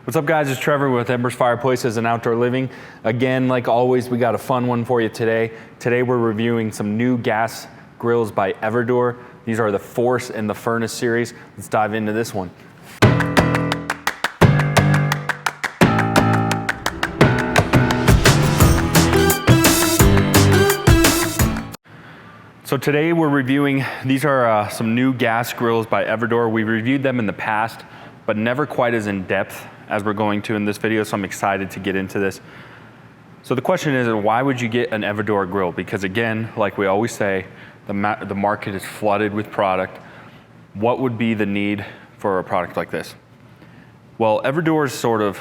What's up, guys? It's Trevor with Embers Fireplaces and Outdoor Living. Again, like always, we got a fun one for you today. Today we're reviewing some new gas grills by Everdure. These are the Force and the Furnace series. Let's dive into this one. So today we're reviewing, these are some new gas grills by Everdure. We reviewed them in the past, but never quite as in depth as we're going to in this video, so I'm excited to get into this. So the question is, why would you get an Everdure grill? Because again, like we always say, the market is flooded with product. What would be the need for a product like this? Well, Everdure's sort of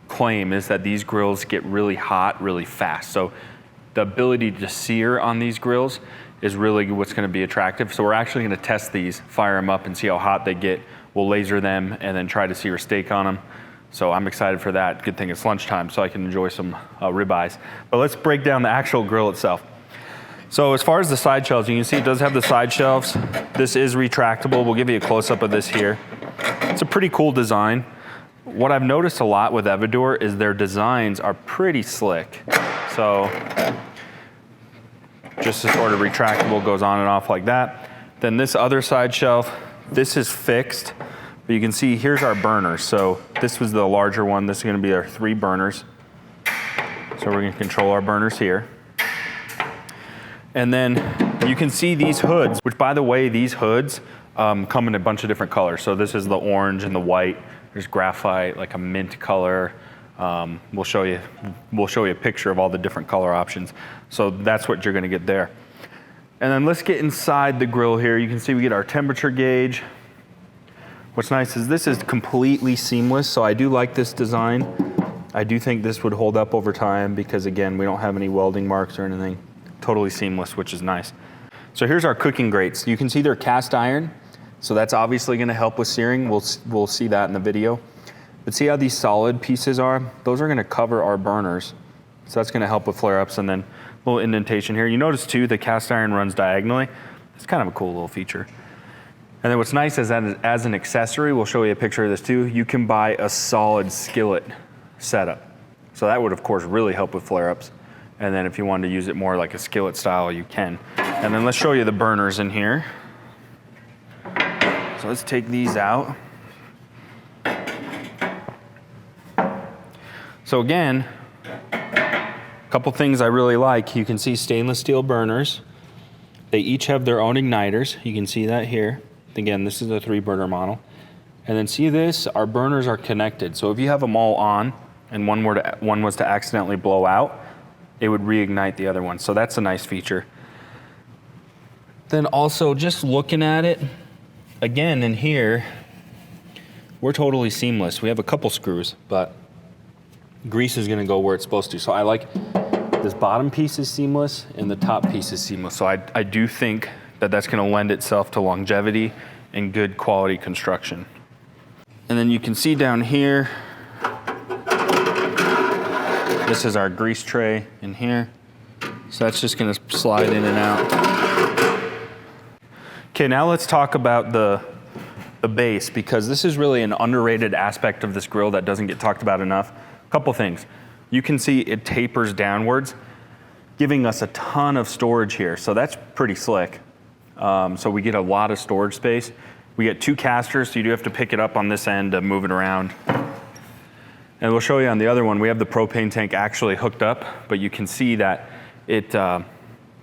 claim is that these grills get really hot really fast. So the ability to sear on these grills is really what's going to be attractive. So we're actually going to test these, fire them up and see how hot they get. We'll laser them and then try to sear a steak on them. So I'm excited for that. Good thing it's lunchtime so I can enjoy some ribeyes. But let's break down the actual grill itself. So as far as the side shelves, you can see it does have the side shelves. This is retractable. We'll give you a close-up of this here. It's a pretty cool design. What I've noticed a lot with Everdure is their designs are pretty slick. So just a sort of retractable, goes on and off like that. Then this other side shelf, this is fixed. But you can see here's our burners. So this was the larger one. This is going to be our 3 burners. So we're going to control our burners here. And then you can see these hoods, which by the way, these hoods come in a bunch of different colors. So this is the orange and the white. There's graphite, like a mint color. We'll show you a picture of all the different color options. So that's what you're going to get there. And then let's get inside the grill here. You can see we get our temperature gauge. What's nice is this is completely seamless, so I do like this design. I do think this would hold up over time because again, we don't have any welding marks or anything. Totally seamless, which is nice. So here's our cooking grates. You can see they're cast iron, so that's obviously gonna help with searing. We'll see that in the video. But see how these solid pieces are? Those are gonna cover our burners. So that's gonna help with flare-ups, and then a little indentation here. You notice too, the cast iron runs diagonally. It's kind of a cool little feature. And then what's nice is that as an accessory, we'll show you a picture of this too, you can buy a solid skillet setup. So that would of course really help with flare-ups. And then if you wanted to use it more like a skillet style, you can. And then let's show you the burners in here. So let's take these out. So again, a couple things I really like. You can see stainless steel burners. They each have their own igniters. You can see that here. Again, this is a 3-burner model. And then see this, our burners are connected. So if you have them all on and one was to accidentally blow out, it would reignite the other one. So that's a nice feature. Then also just looking at it, again in here, we're totally seamless. We have a couple screws, but grease is gonna go where it's supposed to. So I like this bottom piece is seamless and the top piece is seamless. So I do think that that's gonna lend itself to longevity and good quality construction. And then you can see down here, this is our grease tray in here. So that's just gonna slide in and out. Okay, now let's talk about the base, because this is really an underrated aspect of this grill that doesn't get talked about enough. A couple things. You can see it tapers downwards, giving us a ton of storage here. So that's pretty slick. So we get a lot of storage space. We get 2 casters, so you do have to pick it up on this end to move it around. And we'll show you on the other one, we have the propane tank actually hooked up, but you can see that it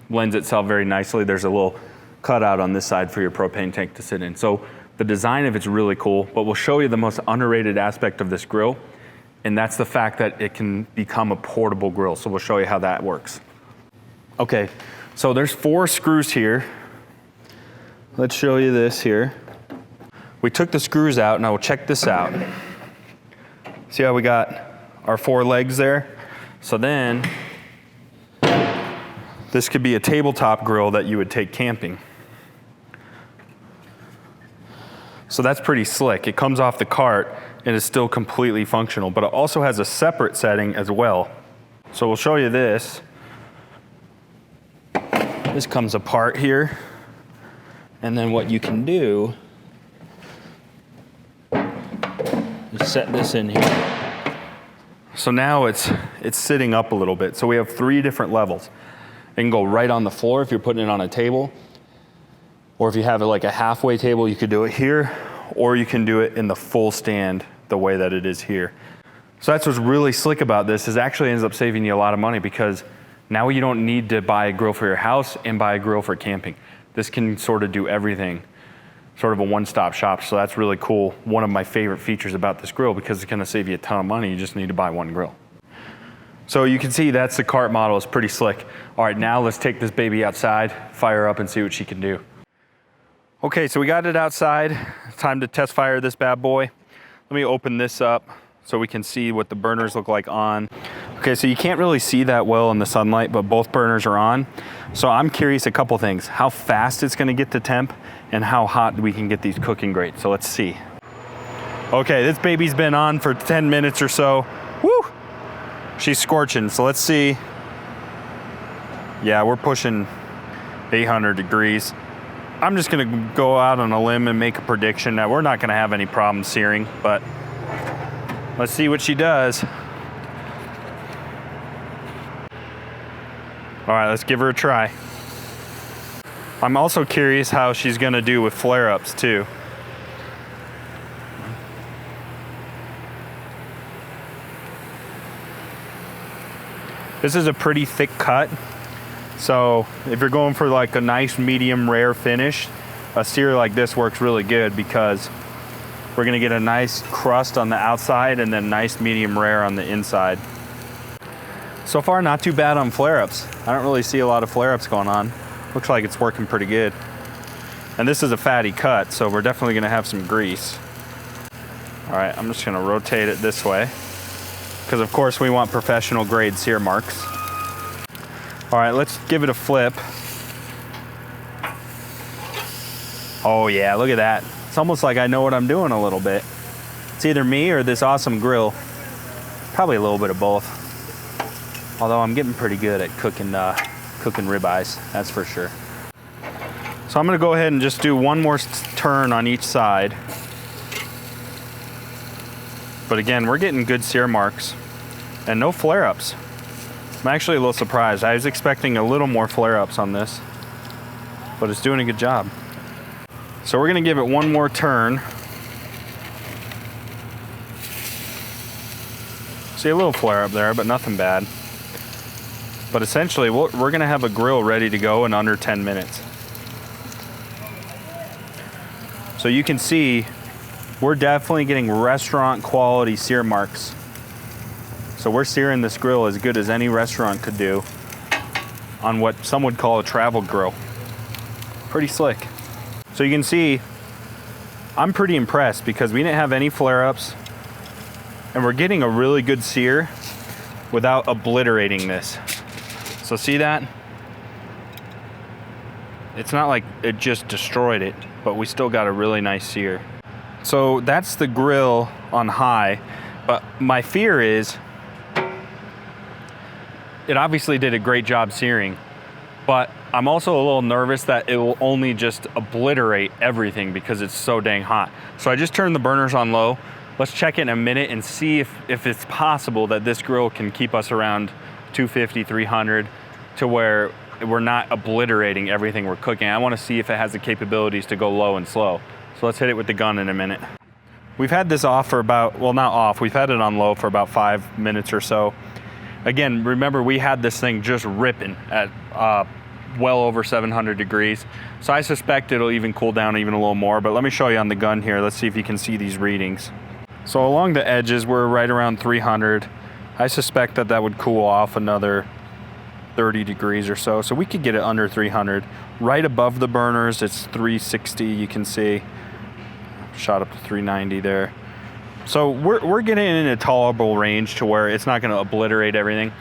lends itself very nicely. There's a little cutout on this side for your propane tank to sit in. So the design of it's really cool, but we'll show you the most underrated aspect of this grill, and that's the fact that it can become a portable grill. So we'll show you how that works. Okay, so there's 4 screws here. Let's show you this here. We took the screws out. Now check this out. See how we got our 4 legs there? So then, this could be a tabletop grill that you would take camping. So that's pretty slick. It comes off the cart and is still completely functional, but it also has a separate setting as well. So we'll show you this. This comes apart here. And then what you can do is set this in here. So now it's sitting up a little bit. So we have 3 different levels. It can go right on the floor if you're putting it on a table, or if you have it like a halfway table, you could do it here, or you can do it in the full stand the way that it is here. So that's what's really slick about this, is actually ends up saving you a lot of money, because now you don't need to buy a grill for your house and buy a grill for camping. This can sort of do everything, sort of a one-stop shop. So that's really cool. One of my favorite features about this grill, because it's gonna save you a ton of money. You just need to buy one grill. So you can see that's the cart model. It's pretty slick. All right, now let's take this baby outside, fire up and see what she can do. Okay, so we got it outside. It's time to test fire this bad boy. Let me open this up so we can see what the burners look like on. Okay, so you can't really see that well in the sunlight, but both burners are on. So I'm curious a couple things: how fast it's gonna get to temp and how hot we can get these cooking grates. So let's see. Okay, this baby's been on for 10 minutes or so. Woo! She's scorching, so let's see. Yeah, we're pushing 800 degrees. I'm just gonna go out on a limb and make a prediction that we're not gonna have any problem searing, but let's see what she does. All right, let's give her a try. I'm also curious how she's gonna do with flare-ups too. This is a pretty thick cut, so if you're going for like a nice medium rare finish, a sear like this works really good, because we're gonna get a nice crust on the outside and then nice medium rare on the inside. So far, not too bad on flare-ups. I don't really see a lot of flare-ups going on. Looks like it's working pretty good. And this is a fatty cut, so we're definitely gonna have some grease. All right, I'm just gonna rotate it this way, because of course we want professional grade sear marks. All right, let's give it a flip. Oh yeah, look at that. It's almost like I know what I'm doing a little bit. It's either me or this awesome grill. Probably a little bit of both. Although I'm getting pretty good at cooking ribeyes, that's for sure. So I'm gonna go ahead and just do one more turn on each side. But again, we're getting good sear marks and no flare-ups. I'm actually a little surprised. I was expecting a little more flare-ups on this, but it's doing a good job. So we're gonna give it one more turn. See a little flare up there, but nothing bad. But essentially, we're gonna have a grill ready to go in under 10 minutes. So you can see, we're definitely getting restaurant quality sear marks. So we're searing this grill as good as any restaurant could do on what some would call a travel grill. Pretty slick. So you can see, I'm pretty impressed, because we didn't have any flare-ups and we're getting a really good sear without obliterating this. So see that? It's not like it just destroyed it, but we still got a really nice sear. So that's the grill on high, but my fear is, it obviously did a great job searing, but I'm also a little nervous that it will only just obliterate everything because it's so dang hot. So I just turned the burners on low. Let's check it in a minute and see if it's possible that this grill can keep us around 250, 300 to where we're not obliterating everything we're cooking. I want to see if it has the capabilities to go low and slow. So let's hit it with the gun in a minute. We've had this off for about, well, not off, we've had it on low for about 5 minutes or so. Again, remember we had this thing just ripping at well over 700 degrees. So I suspect it'll even cool down even a little more, but let me show you on the gun here. Let's see if you can see these readings. So along the edges, we're right around 300. I suspect that that would cool off another 30 degrees or so. So we could get it under 300. Right above the burners, it's 360, you can see. Shot up to 390 there. So we're getting in a tolerable range to where it's not gonna obliterate everything.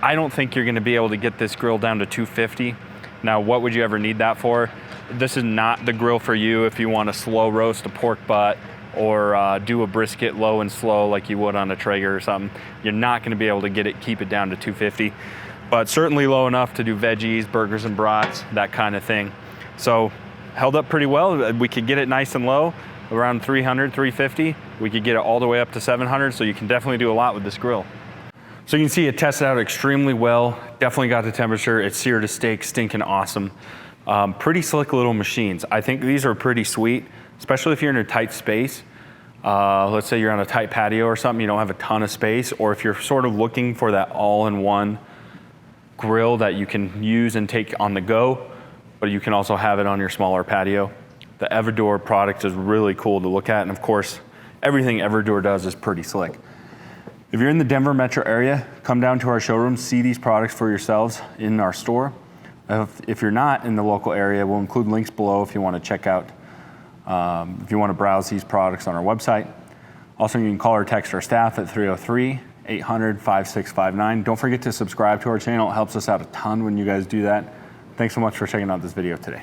I don't think you're gonna be able to get this grill down to 250. Now, what would you ever need that for? This is not the grill for you if you want to slow roast a pork butt or do a brisket low and slow like you would on a Traeger or something. You're not gonna be able to keep it down to 250, but certainly low enough to do veggies, burgers and brats, that kind of thing. So held up pretty well. We could get it nice and low, around 300, 350. We could get it all the way up to 700, so you can definitely do a lot with this grill. So you can see it tested out extremely well. Definitely got the temperature. It seared a steak, stinking awesome. Pretty slick little machines. I think these are pretty sweet, especially if you're in a tight space. Let's say you're on a tight patio or something, you don't have a ton of space, or if you're sort of looking for that all-in-one grill that you can use and take on the go, but you can also have it on your smaller patio. The Everdure product is really cool to look at, and of course, everything Everdure does is pretty slick. If you're in the Denver metro area, come down to our showroom, see these products for yourselves in our store. If you're not in the local area, we'll include links below if you want to check out, if you want to browse these products on our website. Also, you can call or text our staff at 303-800-5659. Don't forget to subscribe to our channel. It helps us out a ton when you guys do that. Thanks so much for checking out this video today.